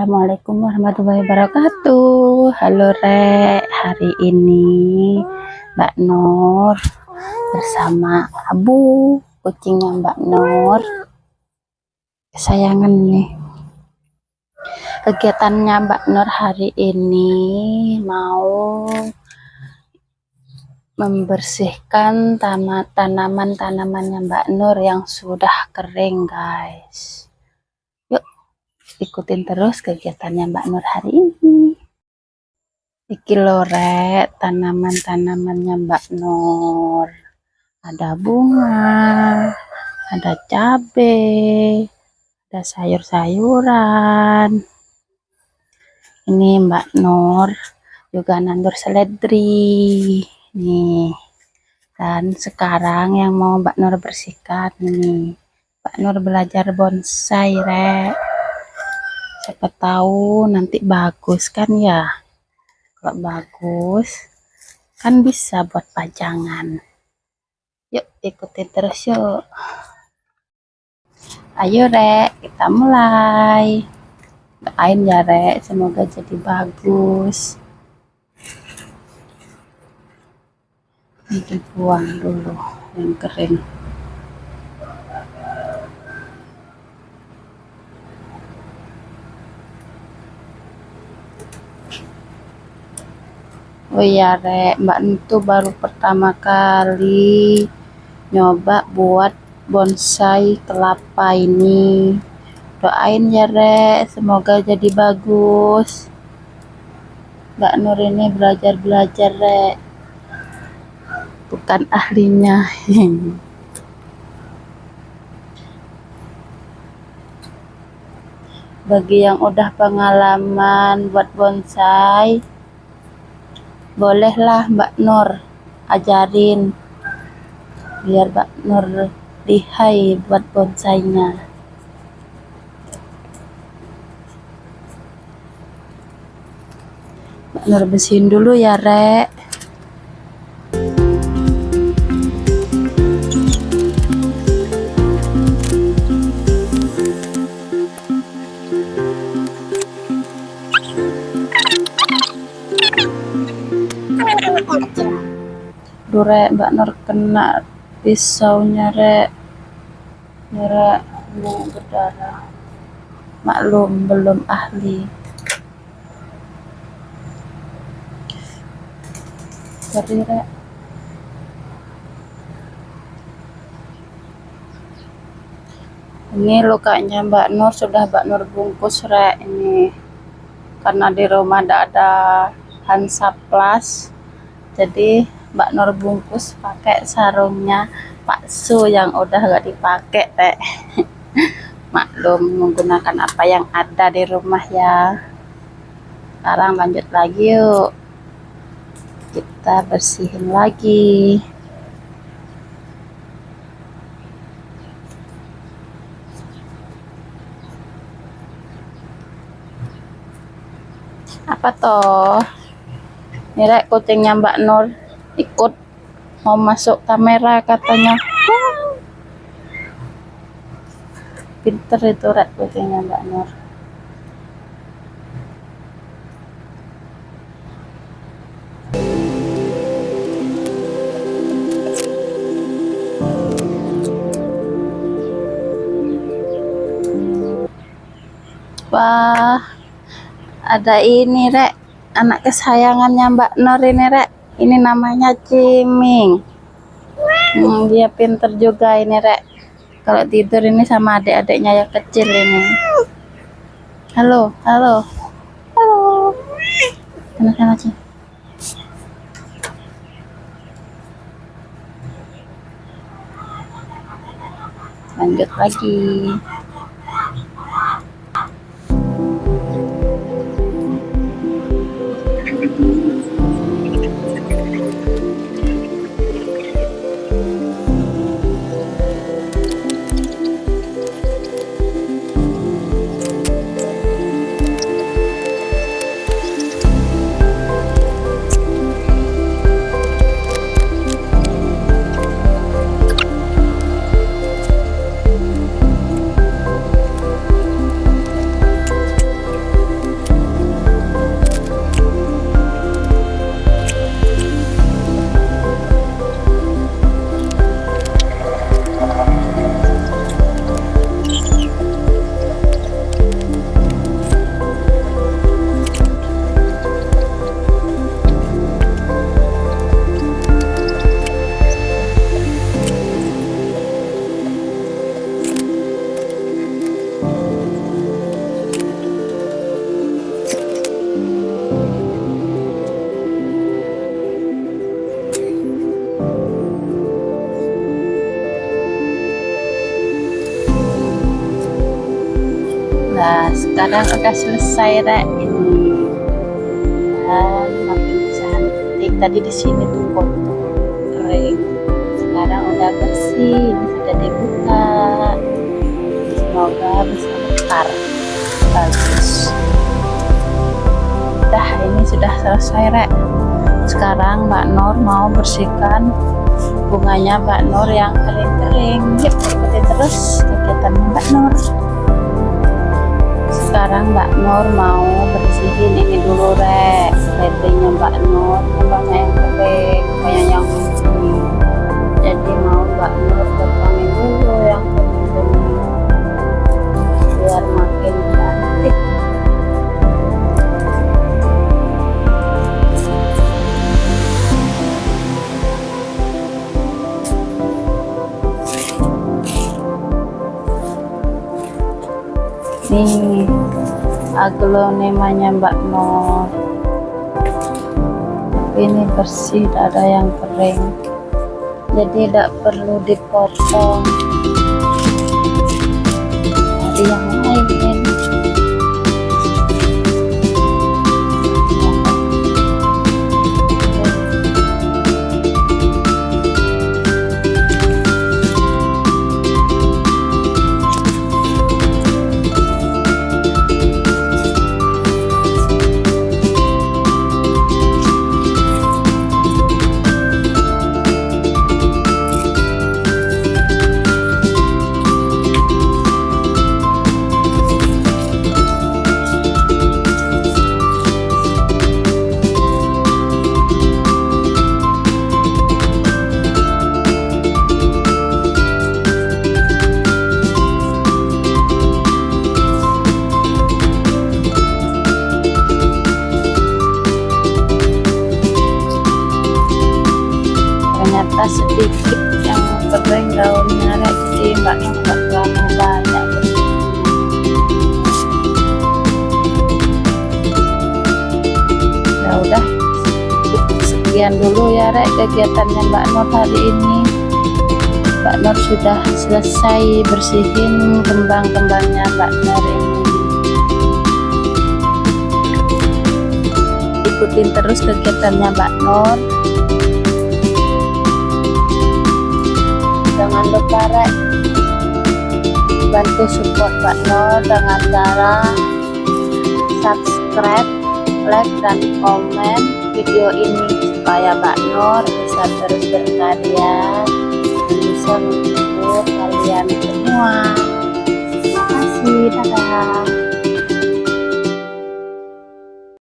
Assalamualaikum warahmatullahi wabarakatuh. Halo Rek, hari ini Mbak Nur bersama Abu, kucingnya Mbak Nur, kesayangan nih. Kegiatannya Mbak Nur hari ini mau membersihkan tanaman-tanamannya Mbak Nur yang sudah kering, guys. Ikutin terus kegiatannya Mbak Nur hari ini. Iki lore tanaman-tanamannya Mbak Nur. Ada bunga, ada cabai, ada sayur-sayuran. Ini Mbak Nur juga nandur seledri. Nih. Dan sekarang yang mau Mbak Nur bersihkan nih. Mbak Nur belajar bonsai, Rek. Siapa tahu nanti bagus kan ya. Kalau bagus kan bisa buat pajangan. Yuk ikutin terus yuk. Ayo Rek, kita mulai. Doain ya Rek, semoga jadi bagus. Ini buang dulu yang kering. Oh iya Rek, Mbak Nutu baru pertama kali nyoba buat bonsai kelapa ini. Doain ya Rek, semoga jadi bagus. Mbak Nur ini belajar Rek, bukan ahlinya. Bagi yang udah pengalaman buat bonsai, bolehlah Mbak Nur ajarin biar Mbak Nur lihai buat bonsainya. Mbak Nur bersihin dulu ya Rek. Duh Rek, Mbak Nur kena pisaunya Rek. Ini Rek, mau berdarah. Maklum belum ahli. Sorry Rek. Ini lukanya Mbak Nur sudah Mbak Nur bungkus Rek ini. Karena di rumah tidak ada Hansaplast, jadi Mbak Nur bungkus pakai sarungnya Pak Su yang udah gak dipakai Rek. Maklum menggunakan apa yang ada di rumah ya. Sekarang lanjut lagi yuk, kita bersihin lagi. Apa toh? Ini Rek, kucingnya Mbak Nur ikut mau masuk kamera katanya. Pinter itu Rek kucingnya Mbak Nur. Wah, ada ini Rek, anak kesayangannya Mbak Nur ini Rek. Ini namanya Ciming. Dia pinter juga ini Rek. Kalau tidur ini sama adik-adiknya yang kecil ini. Halo, halo, halo. Sana Cim. Lanjut lagi. sekarang udah selesai rek ini, dan makin cantik. Tadi di sini tuh kotor kering, sekarang udah bersih, ini sudah dibuka, semoga bisa mekar bagus. Udah, ini sudah selesai rek. Sekarang Mbak Nur mau bersihkan bunganya Mbak Nur yang kering-kering. Yuk ikuti terus kegiatan Mbak Nur. Sekarang Mbak Nur mau bersihin ini dulu rek, ledenya Mbak Nur yang banyak yang kering, banyak yang ini. Jadi mau Mbak Nur potongin dulu yang kering-kering biar makin cantik. Nih aglonemanya Mbak Nur, ini bersih, tidak ada yang kering, jadi tidak perlu dipotong. Ada yang lain. Ternyata sedikit yang kering daunnya rek, jadi Mbak Nur nggak terlalu banyak. Ya udah, sekian dulu ya rek kegiatannya Mbak Nur hari ini. Mbak Nur sudah selesai bersihin kembang-kembangnya Mbak Nur ini. Ikutin terus kegiatannya Mbak Nur. Jangan lupa rek, bantu support Mbak Nur dengan cara subscribe, like, dan komen video ini supaya Mbak Nur bisa terus berkarya dan bisa menghibur kalian semua. Terima kasih, dadah.